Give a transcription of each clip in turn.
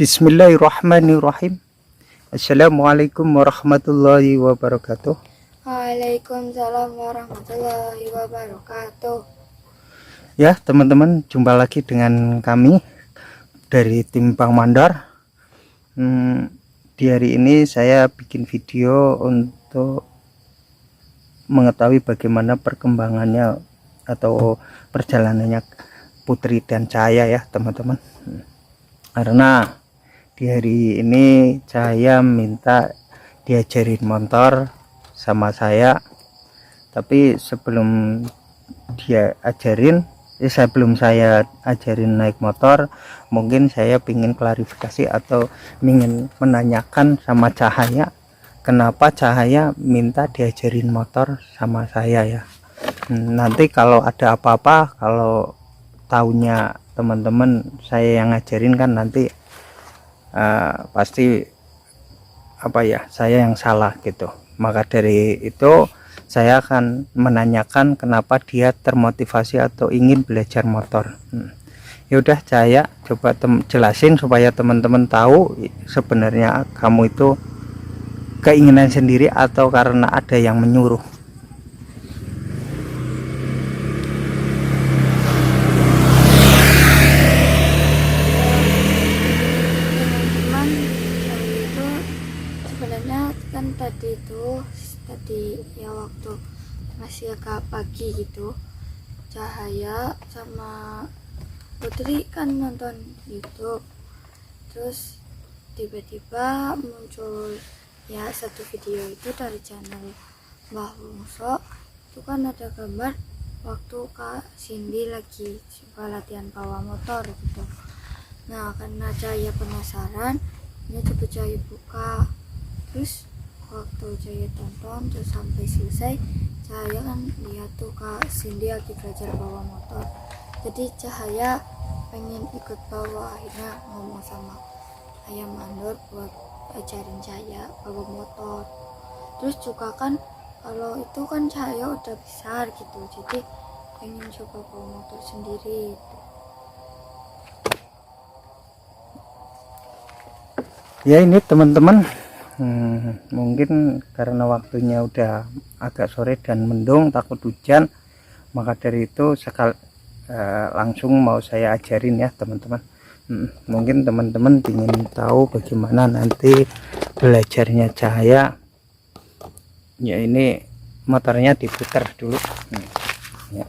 Bismillahirrahmanirrahim. Assalamualaikum warahmatullahi wabarakatuh. Waalaikumsalam warahmatullahi wabarakatuh. Ya teman-teman, jumpa lagi dengan kami dari tim Bang Mandor. Di hari ini saya bikin video untuk mengetahui bagaimana perkembangannya atau perjalanannya Putri dan Cahaya ya teman-teman. Karena di hari ini Cahaya minta diajarin motor sama saya, tapi sebelum dia ajarin, sebelum saya ajarin naik motor, mungkin saya ingin klarifikasi atau ingin menanyakan sama Cahaya, kenapa Cahaya minta diajarin motor sama saya ya. Nanti kalau ada apa-apa, kalau taunya teman-teman saya yang ngajarin kan nanti pasti saya yang salah gitu. Maka dari itu saya akan menanyakan kenapa dia termotivasi atau ingin belajar motor. Ya udah, Cahaya coba jelasin supaya teman-teman tahu sebenarnya kamu itu keinginan sendiri atau karena ada yang menyuruh. Tadi ya waktu masih agak pagi gitu, Cahaya sama Putri kan nonton YouTube, terus tiba-tiba muncul ya satu video itu dari channel Mbah Wongso. Itu kan ada gambar waktu Kak Cindy lagi coba latihan bawa motor gitu. Nah karena Cahaya penasaran, ini coba Cahaya buka, terus waktu Cahaya tonton terus sampai selesai, Cahaya kan lihat tuh Kak Cindy lagi belajar bawa motor. Jadi Cahaya pengen ikut bawa, akhirnya ngomong sama Ayah Mandor buat ajarin Cahaya bawa motor. Terus juga kan kalau itu kan Cahaya udah besar gitu, jadi pengen coba bawa motor sendiri gitu. Ya ini teman-teman, mungkin karena waktunya udah agak sore dan mendung, takut hujan, maka dari itu langsung mau saya ajarin ya teman-teman. Mungkin teman-teman ingin tahu bagaimana nanti belajarnya Cahaya. Ya ini motornya diputar dulu. Ya.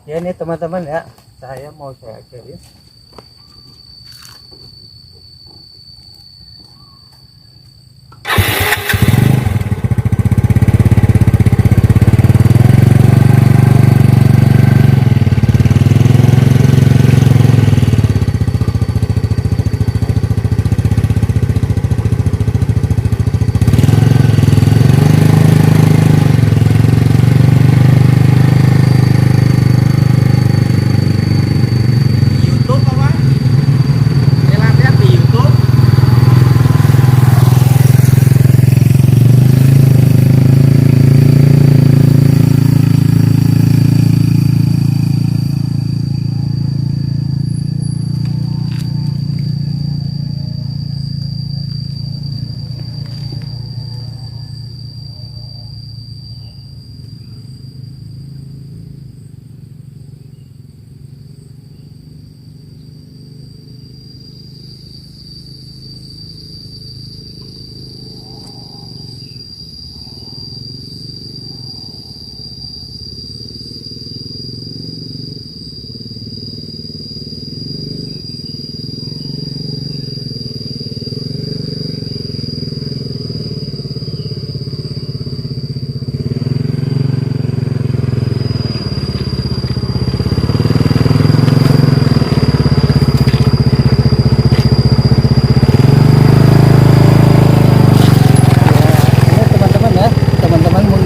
Ya ini teman-teman ya, saya mau saya ajarin.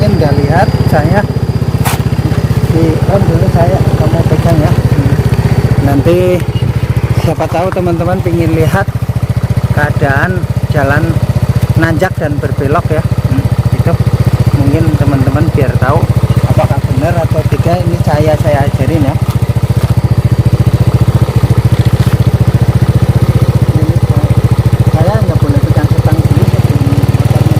mungkin nggak lihat, saya di on dulu, saya kamu pegang ya. Nanti siapa tahu teman-teman ingin lihat keadaan jalan nanjak dan berbelok ya. Itu mungkin teman-teman biar tahu apakah benar atau tidak. Ini saya ajarin ya. Ini saya nggak boleh pegang setang dulu sebelum motornya.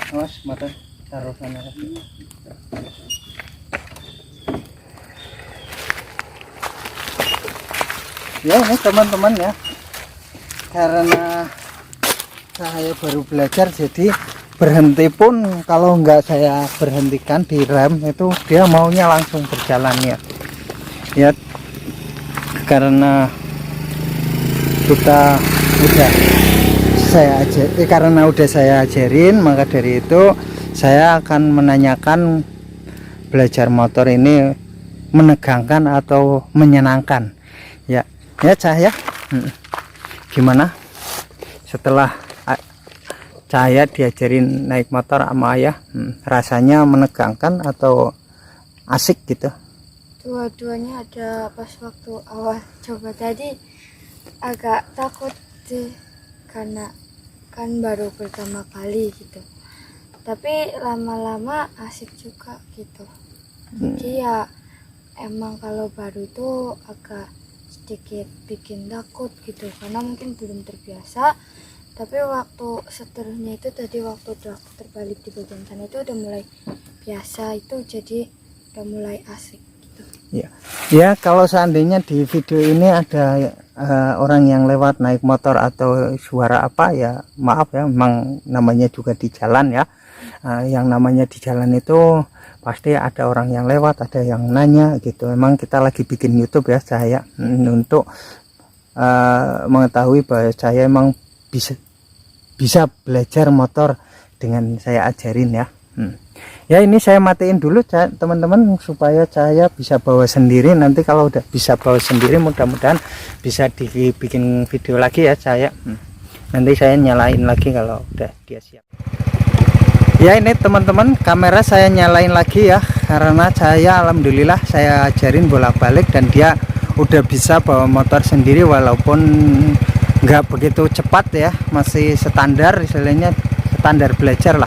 Awas mata taruh sana lagi. Ya ini teman-teman ya, karena saya baru belajar jadi berhenti pun kalau nggak saya berhentikan di rem itu dia maunya langsung berjalan ya, karena kita udah karena udah saya ajarin, maka dari itu saya akan menanyakan belajar motor ini menegangkan atau menyenangkan ya Cahaya. Gimana setelah Cahaya diajarin naik motor sama ayah, rasanya menegangkan atau asik gitu? Dua-duanya ada. Pas waktu awal coba tadi agak takut sih, karena kan baru pertama kali gitu, tapi lama-lama asik juga gitu. Jadi ya emang kalau baru itu agak sedikit bikin takut gitu, karena mungkin belum terbiasa. Tapi waktu seterusnya itu tadi waktu udah terbalik di bagian sana itu udah mulai biasa, itu jadi udah mulai asik gitu. Ya kalau seandainya di video ini ada orang yang lewat naik motor atau suara apa ya, maaf ya, memang namanya juga di jalan ya. Yang namanya di jalan itu pasti ada orang yang lewat, ada yang nanya gitu. Memang kita lagi bikin YouTube ya saya, untuk mengetahui bahwa saya emang bisa belajar motor dengan saya ajarin ya. Ya ini saya matiin dulu teman-teman supaya saya bisa bawa sendiri. Nanti kalau udah bisa bawa sendiri mudah-mudahan bisa dibikin video lagi ya saya. Nanti saya nyalain lagi kalau udah dia siap. Ya ini teman-teman, kamera saya nyalain lagi ya, karena saya alhamdulillah saya ajarin bolak-balik dan dia udah bisa bawa motor sendiri walaupun nggak begitu cepat ya, masih standar, istilahnya standar belajar lah.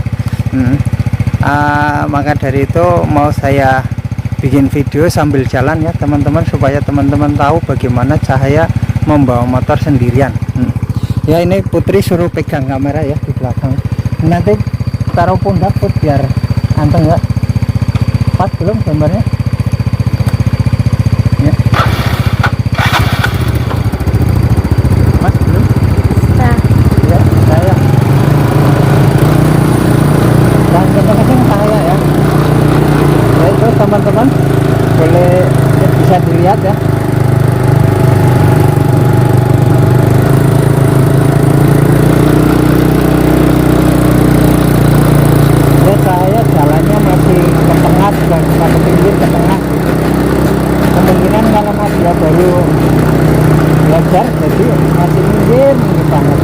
Maka dari itu mau saya bikin video sambil jalan ya teman-teman, supaya teman-teman tahu bagaimana Cahaya membawa motor sendirian. Ya ini Putri suruh pegang kamera ya di belakang, nanti taruh pundak put biar anteng ya. Pas belum gambarnya ya? Pas belum? Nah, Ya saya dan kenceng-kenceng Cahaya ya. Ya itu teman-teman boleh ya, bisa dilihat ya. Ya saya jalannya masih ke tengah, bukan ke pinggir, ke tengah. Kemungkinan karena dia baru belajar jadi masih minggir banget.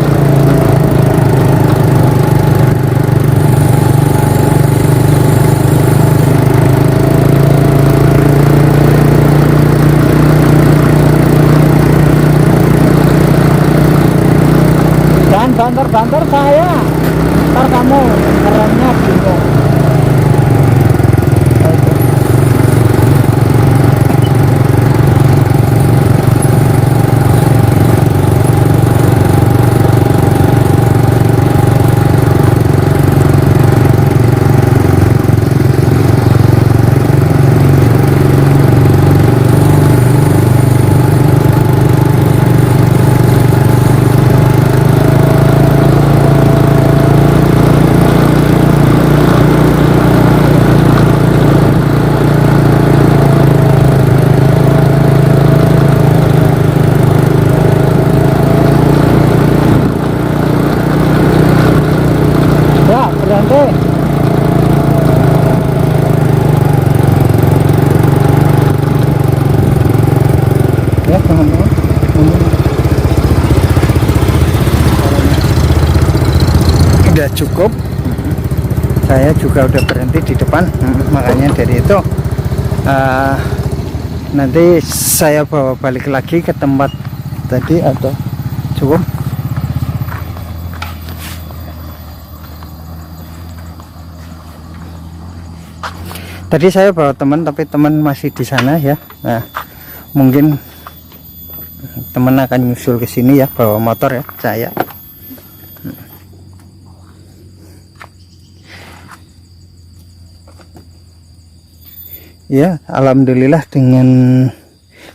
Jangan banter-banter saya, ntar kamu kerennya bingung. Ya berhenti. Ya teman-teman, udah cukup. Saya juga udah berhenti di depan. Makanya dari itu nanti saya bawa balik lagi ke tempat tadi atau cukup. Tadi saya bawa teman, tapi teman masih di sana ya. Nah, mungkin teman akan nyusul ke sini ya, bawa motor ya, saya. Ya, alhamdulillah dengan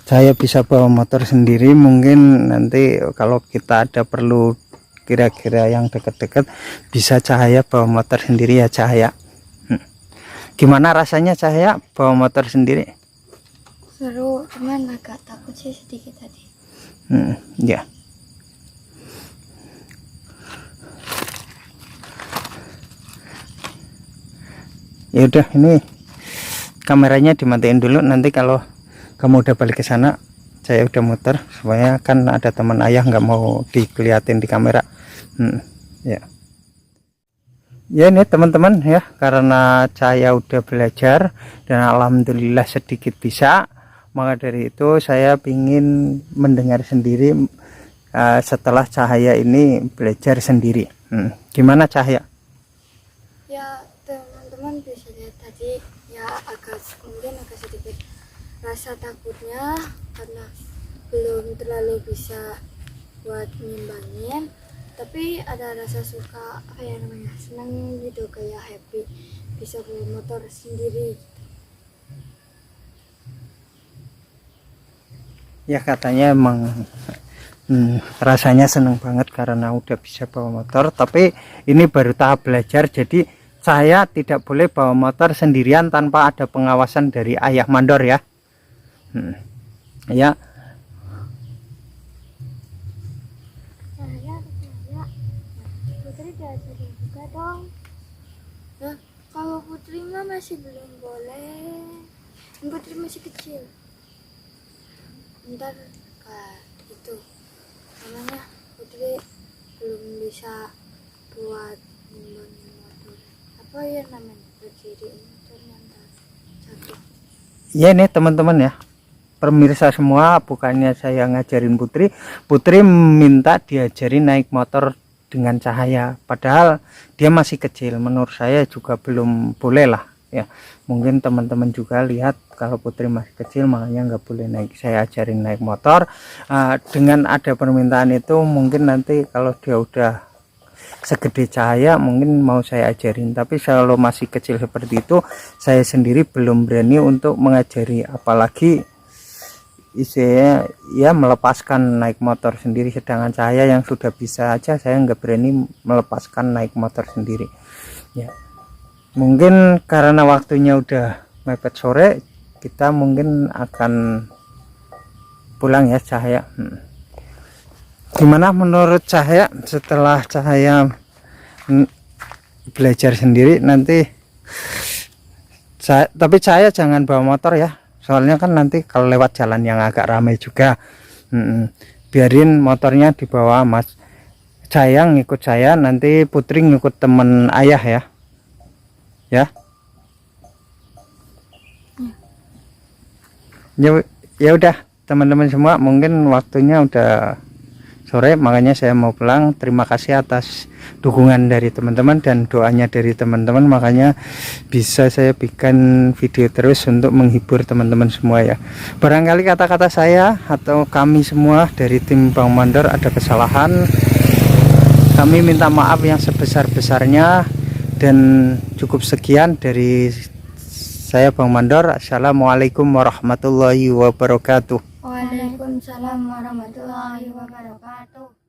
saya bisa bawa motor sendiri. Mungkin nanti kalau kita ada perlu kira-kira yang dekat-dekat, bisa Cahaya bawa motor sendiri ya Cahaya. Gimana rasanya Cahaya bawa motor sendiri? seru, cuman agak takut sih sedikit tadi. Ya. Ya udah, ini kameranya dimatiin dulu. Nanti kalau kamu udah balik ke sana, saya udah muter, supaya kan ada teman ayah nggak mau dikeliatin di kamera. Ya. Ya ini teman-teman ya, karena saya udah belajar dan alhamdulillah sedikit bisa, maka dari itu saya ingin mendengar sendiri setelah Cahaya ini belajar sendiri. Gimana Cahaya? Ya teman-teman bisa lihat tadi ya, mungkin agak sedikit rasa takutnya karena belum terlalu bisa buat nyimbangin, tapi ada rasa suka, kayak namanya senang gitu, kayak happy bisa bawa motor sendiri. Ya katanya emang rasanya seneng banget karena udah bisa bawa motor, tapi ini baru tahap belajar, jadi saya tidak boleh bawa motor sendirian tanpa ada pengawasan dari ayah mandor ya. Ya. Putri diajarin juga dong. Nah, kalau Putri mah masih belum boleh, Putri masih kecil. Ntar itu namanya Putri belum bisa buat ngembangin motor, tapi Oh iya namanya berdiri ini ternyata jatuh. Ya ini teman-teman ya, pemirsa semua, bukannya saya ngajarin Putri minta diajari naik motor dengan cahaya, padahal dia masih kecil. Menurut saya juga belum boleh lah ya. Mungkin teman-teman juga lihat kalau Putri masih kecil, makanya nggak boleh naik, saya ajarin naik motor. Dengan ada permintaan itu, mungkin nanti kalau dia udah segede cahaya mungkin mau saya ajarin, tapi kalau masih kecil seperti itu saya sendiri belum berani untuk mengajari, apalagi istilahnya ya melepaskan naik motor sendiri. Sedangkan saya yang sudah bisa aja saya nggak berani melepaskan naik motor sendiri ya. Mungkin karena waktunya udah mepet sore, kita mungkin akan pulang ya Cahaya. Gimana menurut Cahaya setelah Cahaya belajar sendiri nanti? Tapi Cahaya jangan bawa motor ya, soalnya kan nanti kalau lewat jalan yang agak ramai juga. Biarin motornya dibawa Mas Cahaya, ngikut saya, nanti Putri ngikut temen ayah ya. Ya udah teman-teman semua, mungkin waktunya udah sore, makanya saya mau pulang. Terima kasih atas dukungan dari teman-teman dan doanya dari teman-teman, makanya bisa saya bikin video terus untuk menghibur teman-teman semua ya. Barangkali kata-kata saya atau kami semua dari tim Bang Mandor ada kesalahan, kami minta maaf yang sebesar-besarnya. Dan cukup sekian dari saya Bang Mandor. Assalamualaikum warahmatullahi wabarakatuh. Waalaikumsalam warahmatullahi wabarakatuh.